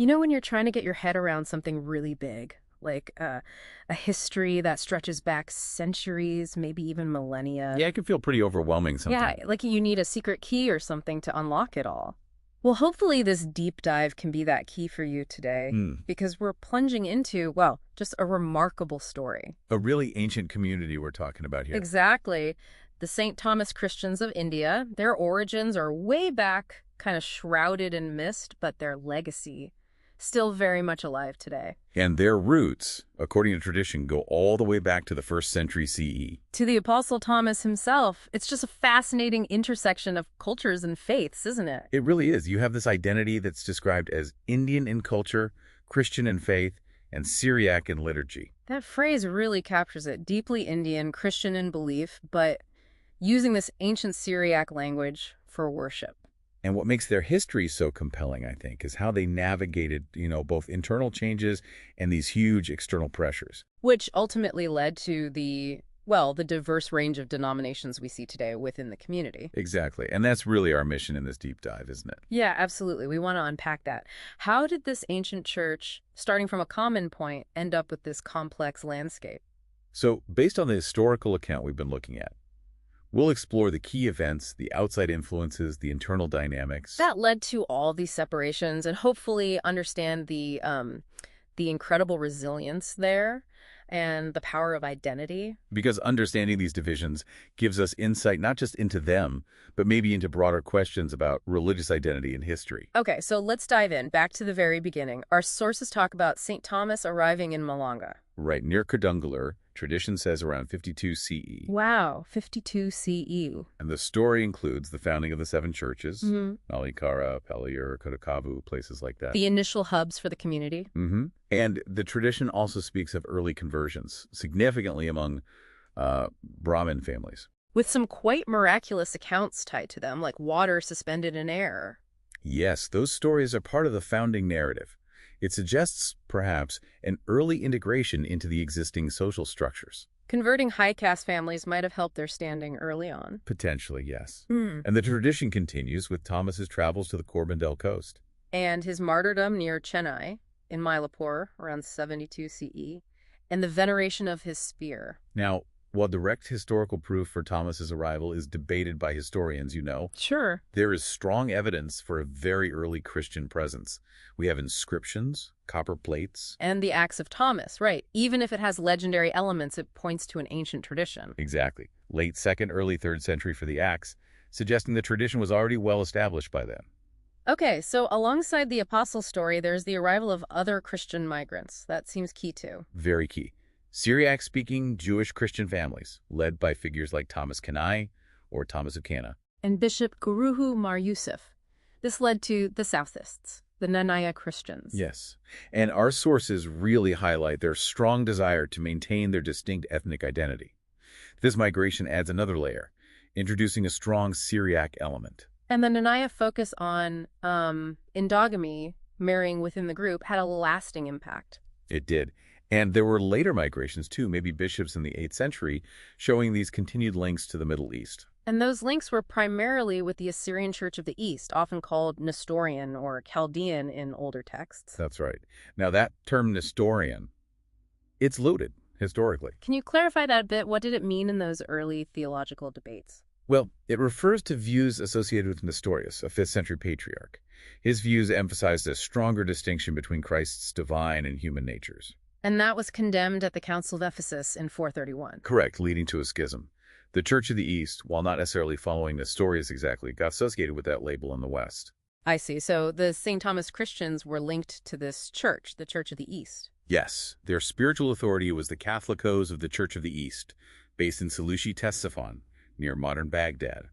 You know, when you're trying to get your head around something really big, like a history that stretches back centuries, maybe even millennia. Yeah, it can feel pretty overwhelming Yeah, sometimes. like you need a secret key or something to unlock it all. Well, hopefully this deep dive can be that key for you today, Hmm. because we're plunging into, well, just a remarkable story. A really ancient community we're talking about here. Exactly. The St. Thomas Christians of India, their origins are way back, kind of shrouded in mist, but their legacy still very much alive today. And their roots, according to tradition, go all the way back to the 1st century CE. To the Apostle Thomas himself, it's just a fascinating intersection of cultures and faiths, isn't it? It really is. You have this identity that's described as Indian in culture, Christian in faith, and Syriac in liturgy. That phrase really captures it. Deeply Indian, Christian in belief, but using this ancient Syriac language for worship. And what makes their history so compelling, I think, is how they navigated, both internal changes and these huge external pressures. Which ultimately led to the diverse range of denominations we see today within the community. Exactly. And that's really our mission in this deep dive, isn't it? Yeah, absolutely. We want to unpack that. How did this ancient church, starting from a common point, end up with this complex landscape? So, based on the historical account we've been looking at, we'll explore the key events, the outside influences, the internal dynamics. That led to all these separations and hopefully understand the incredible resilience there and the power of identity. Because understanding these divisions gives us insight not just into them, but maybe into broader questions about religious identity and history. Okay, so let's dive in. Back to the very beginning. Our sources talk about St. Thomas arriving in Malanga. Right near Kurdungallur, tradition says around 52 CE. Wow, 52 CE. And the story includes the founding of the 7 churches, Mhm. Nalikara, Pellier, Kodakavu, places like that. The initial hubs for the community. And the tradition also speaks of early conversions, significantly among Brahmin families. With some quite miraculous accounts tied to them, like water suspended in air. Yes, those stories are part of the founding narrative. It suggests, perhaps, an early integration into the existing social structures. Converting high caste families might have helped their standing early on. Potentially, yes. Hmm. And the tradition continues with Thomas's travels to the Coromandel coast. And his martyrdom near Chennai, in Mylapore, around 72 CE, and the veneration of his spear. Now, while direct historical proof for Thomas's arrival is debated by historians, Sure. there is strong evidence for a very early Christian presence. We have inscriptions, copper plates. And the Acts of Thomas, right. Even if it has legendary elements, it points to an ancient tradition. Exactly. Late 2nd, early 3rd century for the Acts, suggesting the tradition was already well established by then. Okay, so alongside the apostle story, there's the arrival of other Christian migrants. That seems key too. Very key. Syriac-speaking Jewish Christian families, led by figures like Thomas Kenai or Thomas of Cana. And Bishop Guruhu Mar Yusuf. This led to the Southists, the Nanaya Christians. Yes. And our sources really highlight their strong desire to maintain their distinct ethnic identity. This migration adds another layer, introducing a strong Syriac element. And the Nanaya focus on endogamy, marrying within the group, had a lasting impact. It did. And there were later migrations, too, maybe bishops in the 8th century, showing these continued links to the Middle East. And those links were primarily with the Assyrian Church of the East, often called Nestorian or Chaldean in older texts. That's right. Now, that term Nestorian, it's loaded, historically. Can you clarify that a bit? What did it mean in those early theological debates? Well, it refers to views associated with Nestorius, a 5th century patriarch. His views emphasized a stronger distinction between Christ's divine and human natures. And that was condemned at the Council of Ephesus in 431. Correct, leading to a schism. The Church of the East, while not necessarily following Nestorius exactly, got associated with that label in the West. I see. So the St. Thomas Christians were linked to this church, the Church of the East. Yes, their spiritual authority was the Catholicos of the Church of the East, based in Seleucia Ctesiphon, near modern Baghdad,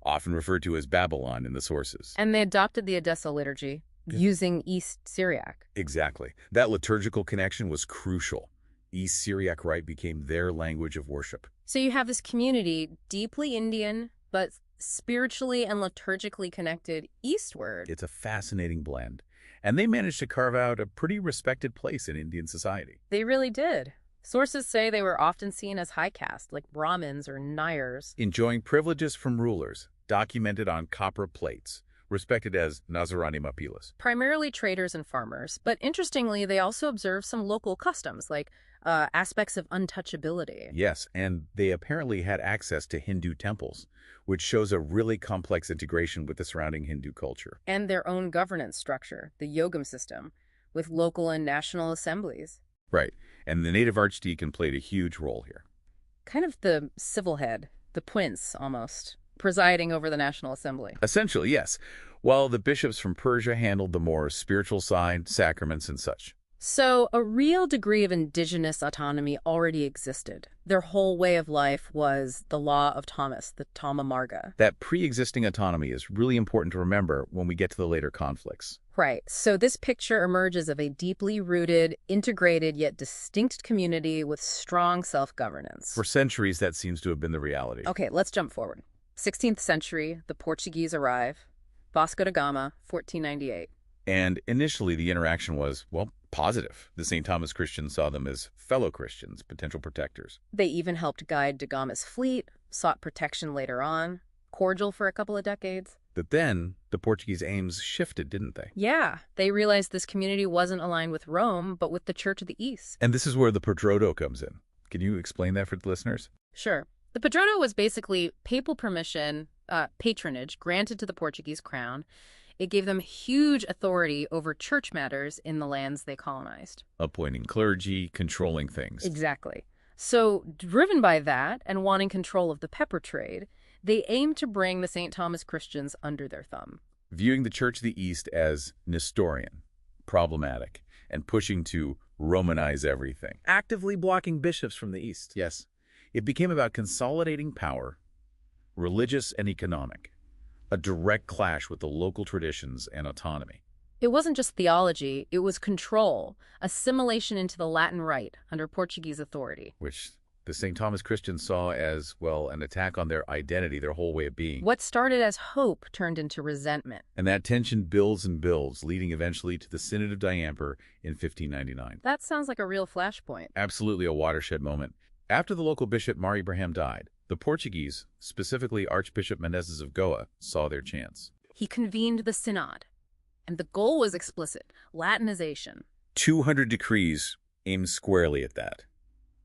often referred to as Babylon in the sources. And they adopted the Edessa liturgy, using East Syriac. Exactly. That liturgical connection was crucial. East Syriac rite became their language of worship. So you have this community, deeply Indian, but spiritually and liturgically connected eastward. It's a fascinating blend. And they managed to carve out a pretty respected place in Indian society. They really did. Sources say they were often seen as high caste, like Brahmins or Nayars. Enjoying privileges from rulers, documented on copper plates, respected as Nazarani Mapilas. Primarily traders and farmers, but interestingly, they also observed some local customs, like aspects of untouchability. Yes, and they apparently had access to Hindu temples, which shows a really complex integration with the surrounding Hindu culture. And their own governance structure, the yogam system, with local and national assemblies. Right, and the native archdeacon played a huge role here. Kind of the civil head, the prince almost, presiding over the National Assembly. Essentially, yes, while the bishops from Persia handled the more spiritual side, sacraments and such. So a real degree of indigenous autonomy already existed. Their whole way of life was the law of Thomas, the Tama Marga. That pre-existing autonomy is really important to remember when we get to the later conflicts. Right. So this picture emerges of a deeply rooted, integrated, yet distinct community with strong self-governance. For centuries, that seems to have been the reality. Okay, let's jump forward. 16th century, the Portuguese arrive. Vasco da Gama, 1498. And initially, the interaction was, well, positive. The St. Thomas Christians saw them as fellow Christians, potential protectors. They even helped guide da Gama's fleet, sought protection later on, cordial for a couple of decades. But then, the Portuguese aims shifted, didn't they? Yeah, they realized this community wasn't aligned with Rome, but with the Church of the East. And this is where the Padroado comes in. Can you explain that for the listeners? Sure. The Padroado was basically papal permission, patronage granted to the Portuguese crown. It gave them huge authority over church matters in the lands they colonized. Appointing clergy, controlling things. Exactly. So, driven by that and wanting control of the pepper trade, they aimed to bring the St. Thomas Christians under their thumb. Viewing the Church of the East as Nestorian, problematic, and pushing to Romanize everything. Actively blocking bishops from the East. Yes, it became about consolidating power, religious and economic, a direct clash with the local traditions and autonomy. It wasn't just theology, it was control, assimilation into the Latin Rite under Portuguese authority. Which the St. Thomas Christians saw as, well, an attack on their identity, their whole way of being. What started as hope turned into resentment. And that tension builds and builds, leading eventually to the Synod of Diamper in 1599. That sounds like a real flashpoint. Absolutely a watershed moment. After the local bishop Mar Ibrahim died, the Portuguese, specifically Archbishop Menezes of Goa, saw their chance. He convened the Synod, and the goal was explicit: Latinization. 200 decrees aimed squarely at that.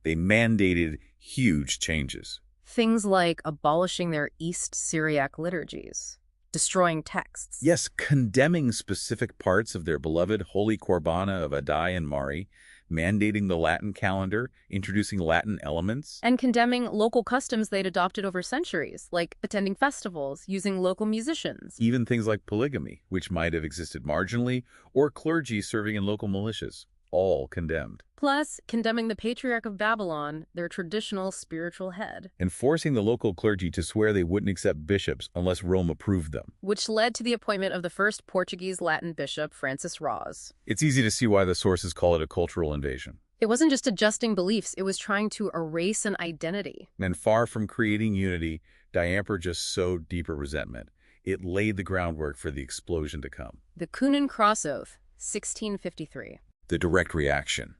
They mandated huge changes. Things like abolishing their East Syriac liturgies, destroying texts. Yes, condemning specific parts of their beloved Holy Corbana of Adai and Mari, mandating the Latin calendar, introducing Latin elements. And condemning local customs they'd adopted over centuries, like attending festivals, using local musicians. Even things like polygamy, which might have existed marginally, or clergy serving in local militias, all condemned. Plus, condemning the Patriarch of Babylon, their traditional spiritual head. And forcing the local clergy to swear they wouldn't accept bishops unless Rome approved them. Which led to the appointment of the first Portuguese Latin bishop, Francis Raz. It's easy to see why the sources call it a cultural invasion. It wasn't just adjusting beliefs, it was trying to erase an identity. And far from creating unity, Diamper just sowed deeper resentment. It laid the groundwork for the explosion to come. The Coonan Cross Oath, 1653. The direct reaction.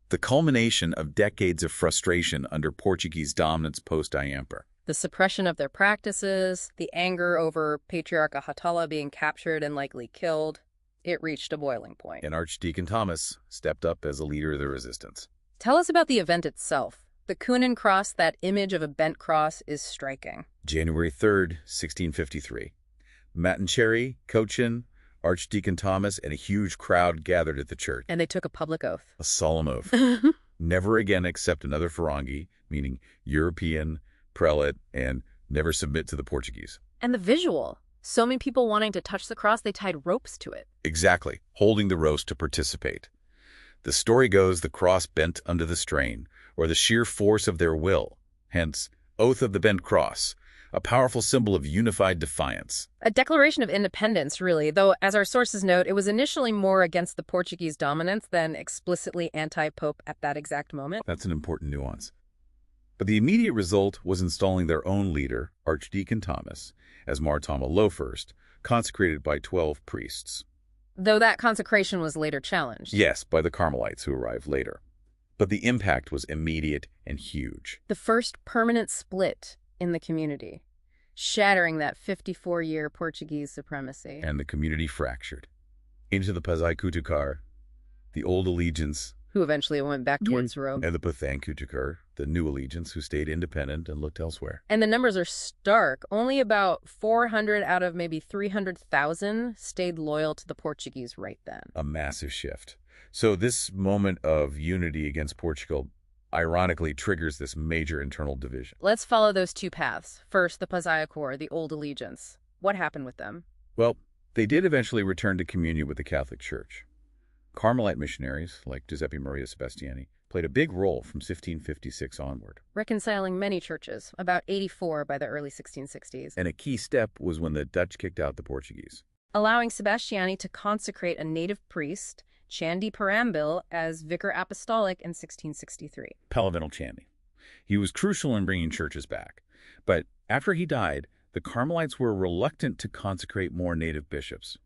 The culmination of decades of frustration under Portuguese dominance post-Diamper. The suppression of their practices, the anger over Patriarch Ahatala being captured and likely killed, it reached a boiling point. And Archdeacon Thomas stepped up as a leader of the resistance. Tell us about the event itself. The Coonan Cross, that image of a bent cross, is striking. January 3rd, 1653. Matincherry, Cochin, Archdeacon Thomas, and a huge crowd gathered at the church. And they took a public oath. A solemn oath. Never again accept another Farangi, meaning European, prelate, and never submit to the Portuguese. And the visual. So many people wanting to touch the cross, they tied ropes to it. Exactly, holding the ropes to participate. The story goes the cross bent under the strain, or the sheer force of their will. Hence, Oath of the Bent Cross, a powerful symbol of unified defiance. A declaration of independence, really, though, as our sources note, it was initially more against the Portuguese dominance than explicitly anti-pope at that exact moment. That's an important nuance. But the immediate result was installing their own leader, Archdeacon Thomas, as Martama I, consecrated by 12 priests. Though that consecration was later challenged. Yes, by the Carmelites who arrived later. But the impact was immediate and huge. The first permanent split in the community, shattering that 54-year Portuguese supremacy. And the community fractured. Into the Pazai Kutukar, the old allegiance, Who eventually went back towards Rome. and the Pathan Kutukar, the new allegiance, who stayed independent and looked elsewhere. And the numbers are stark. Only about 400 out of maybe 300,000 stayed loyal to the Portuguese right then. A massive shift. So this moment of unity against Portugal ironically triggers this major internal division. Let's follow those two paths. First, the Pazaya Corps, the old allegiance. What happened with them? Well, they did eventually return to communion with the Catholic Church. Carmelite missionaries, like Giuseppe Maria Sebastiani, played a big role from 1556 onward. Reconciling many churches, about 84 by the early 1660s. And a key step was when the Dutch kicked out the Portuguese. Allowing Sebastiani to consecrate a native priest, Chandi Parambil, as vicar apostolic in 1663. Palavinal Chandi. He was crucial in bringing churches back. But after he died, the Carmelites were reluctant to consecrate more native bishops.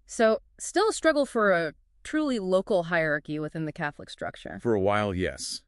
So, still a struggle for a truly local hierarchy within the Catholic structure. For a while, yes.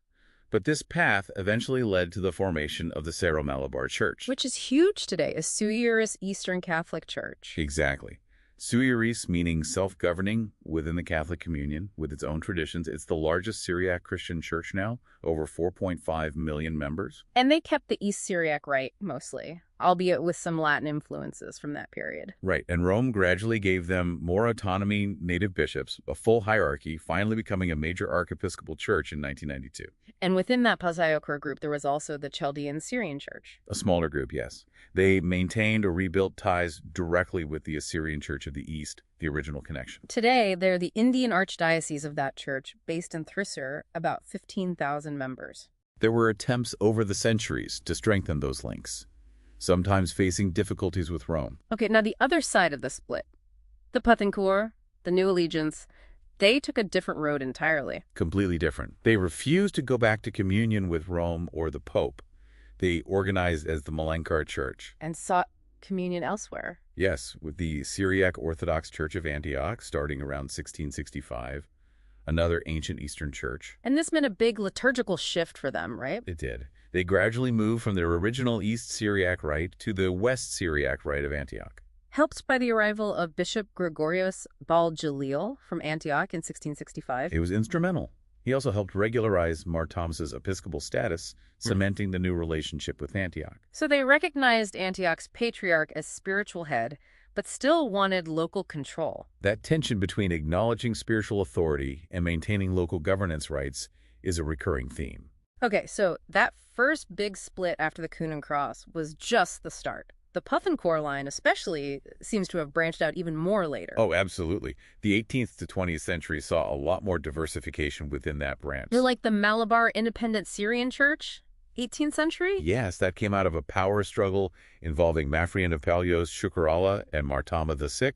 But this path eventually led to the formation of the Syro-Malabar Church. Which is huge today, a Suiurist Eastern Catholic Church. Exactly. Suiurist meaning self-governing within the Catholic Communion with its own traditions. It's the largest Syriac Christian church now, over 4.5 million members. And they kept the East Syriac rite, mostly, albeit with some Latin influences from that period. Right, and Rome gradually gave them more autonomy, native bishops, a full hierarchy, finally becoming a major archiepiscopal church in 1992. And within that Pazaiokor group, there was also the Chaldean Syrian Church. A smaller group, yes. They maintained or rebuilt ties directly with the Assyrian Church of the East, the original connection. Today, they're the Indian archdiocese of that church, based in Thrissur, about 15,000 members. There were attempts over the centuries to strengthen those links, sometimes facing difficulties with Rome. Okay, now the other side of the split, the Pathankur, the New Allegiance, they took a different road entirely. Completely different. They refused to go back to communion with Rome or the Pope. They organized as the Malankar Church. And sought communion elsewhere. Yes, with the Syriac Orthodox Church of Antioch starting around 1665, another ancient Eastern church. And this meant a big liturgical shift for them, right? It did. They gradually moved from their original East Syriac rite to the West Syriac rite of Antioch. Helped by the arrival of Bishop Gregorios Bal-Jalil from Antioch in 1665. It was instrumental. He also helped regularize Mar Thomas's episcopal status, cementing the new relationship with Antioch. So they recognized Antioch's patriarch as spiritual head, but still wanted local control. That tension between acknowledging spiritual authority and maintaining local governance rights is a recurring theme. Okay, so that first big split after the Kuhn and Cross was just the start. The Pathankur line especially seems to have branched out even more later. Oh, absolutely. The 18th to 20th century saw a lot more diversification within that branch. They're like the Malabar Independent Syrian Church, 18th century? Yes, that came out of a power struggle involving Mafrian of Palios Shukrala and Martama VI.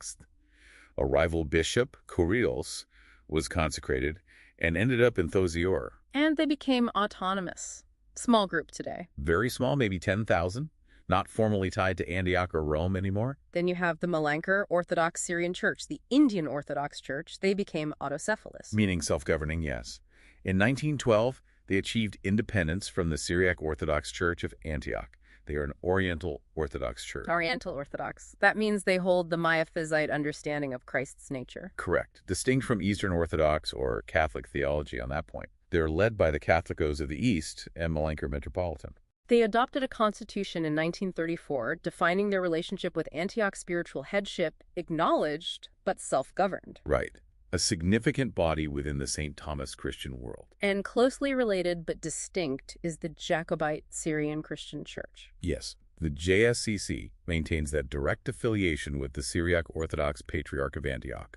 A rival bishop, Kurios, was consecrated and ended up in Thozior. And they became autonomous. Small group today. Very small, maybe 10,000. Not formally tied to Antioch or Rome anymore. Then you have the Malankar Orthodox Syrian Church, the Indian Orthodox Church. They became autocephalous. Meaning self-governing, yes. In 1912, they achieved independence from the Syriac Orthodox Church of Antioch. They are an Oriental Orthodox church. Oriental Orthodox. That means they hold the Miaphysite understanding of Christ's nature. Correct. Distinct from Eastern Orthodox or Catholic theology on that point. They're led by the Catholicos of the East and Malankar Metropolitan. They adopted a constitution in 1934 defining their relationship with Antioch's spiritual headship, acknowledged but self-governed. Right. A significant body within the St. Thomas Christian world. And closely related but distinct is the Jacobite Syrian Christian Church. Yes. The JSCC maintains that direct affiliation with the Syriac Orthodox Patriarch of Antioch.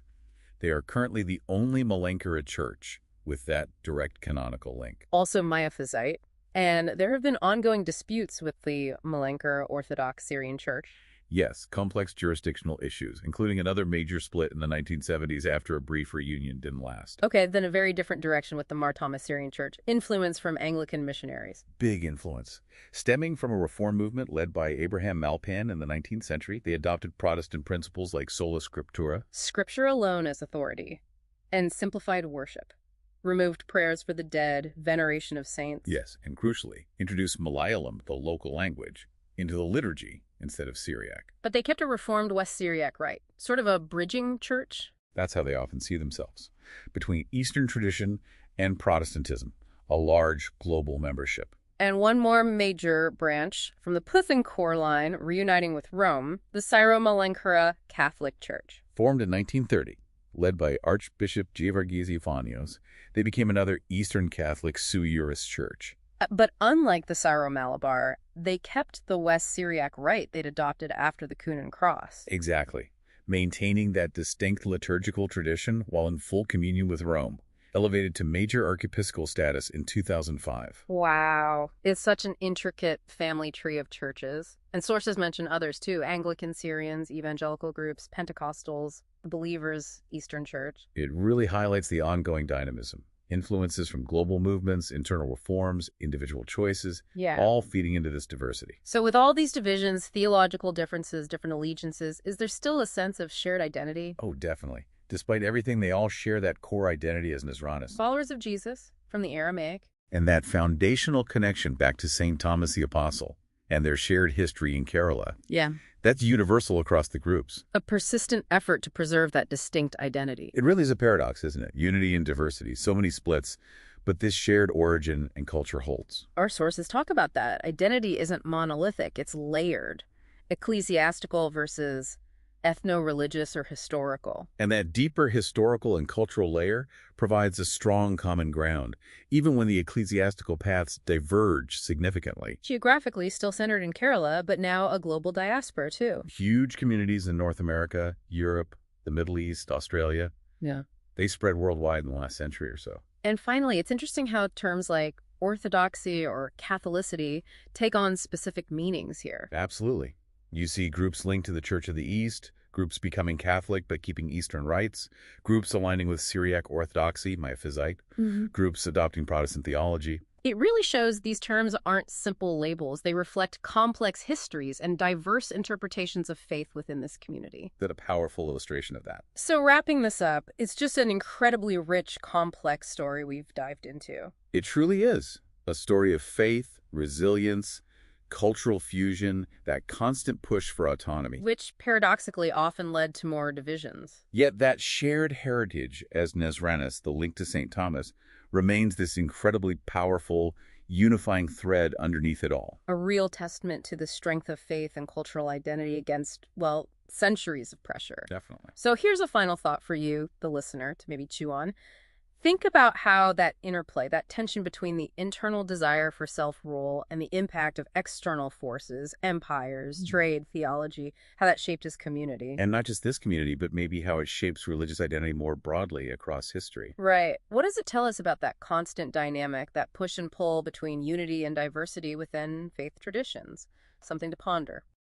They are currently the only Malankara church with that direct canonical link. Also Miaphysite. And there have been ongoing disputes with the Malankar Orthodox Syrian Church. Yes, complex jurisdictional issues, including another major split in the 1970s after a brief reunion didn't last. Okay, then a very different direction with the Mar Thomas Syrian Church, influence from Anglican missionaries. Big influence. Stemming from a reform movement led by Abraham Malpan in the 19th century, they adopted Protestant principles like sola scriptura. Scripture alone as authority. And simplified worship. Removed prayers for the dead, veneration of saints. Yes, and crucially, introduced Malayalam, the local language, into the liturgy instead of Syriac. But they kept a reformed West Syriac rite, sort of a bridging church. That's how they often see themselves, between Eastern tradition and Protestantism, a large global membership. And one more major branch from the Puthoncore line reuniting with Rome, the Syro-Malankara Catholic Church. Formed in 1930, led by Archbishop Georgios Ephanios, they became another Eastern Catholic sui juris church. But unlike the Syro-Malabar, they kept the West Syriac rite they'd adopted after the Coonan Cross. Exactly, maintaining that distinct liturgical tradition while in full communion with Rome, elevated to major archiepiscopal status in 2005. Wow. It's such an intricate family tree of churches. And sources mention others too: Anglican Syrians, evangelical groups, Pentecostals, the Believers, Eastern Church. It really highlights the ongoing dynamism. Influences from global movements, internal reforms, individual choices, Yeah. all feeding into this diversity. So with all these divisions, theological differences, different allegiances, is there still a sense of shared identity? Oh, definitely. Despite everything, they all share that core identity as Nazranis. Followers of Jesus, from the Aramaic. And that foundational connection back to St. Thomas the Apostle and their shared history in Kerala. Yeah. That's universal across the groups. A persistent effort to preserve that distinct identity. It really is a paradox, isn't it? Unity and diversity, so many splits, but this shared origin and culture holds. Our sources talk about that. Identity isn't monolithic, it's layered. Ecclesiastical versus ethno-religious or historical. And that deeper historical and cultural layer provides a strong common ground, even when the ecclesiastical paths diverge significantly. Geographically still centered in Kerala, but now a global diaspora too. Huge communities in North America, Europe, the Middle East, Australia. Yeah. They spread worldwide in the last century or so. And finally, it's interesting how terms like orthodoxy or Catholicity take on specific meanings here. Absolutely. You see groups linked to the Church of the East, groups becoming Catholic but keeping Eastern rites, groups aligning with Syriac Orthodoxy, Miaphysite, groups adopting Protestant theology. It really shows these terms aren't simple labels. They reflect complex histories and diverse interpretations of faith within this community. That a powerful illustration of that. So wrapping this up, it's just an incredibly rich, complex story we've dived into. It truly is a story of faith, resilience, cultural fusion, that constant push for autonomy. Which paradoxically often led to more divisions. Yet that shared heritage as Nazranis, the link to St. Thomas, remains this incredibly powerful, unifying thread underneath it all. A real testament to the strength of faith and cultural identity against, well, centuries of pressure. Definitely. So here's a final thought for you, the listener, to maybe chew on. Think about how that interplay, that tension between the internal desire for self-rule and the impact of external forces, empires, trade, theology, how that shaped his community. And not just this community, but maybe how it shapes religious identity more broadly across history. Right. What does it tell us about that constant dynamic, that push and pull between unity and diversity within faith traditions? Something to ponder.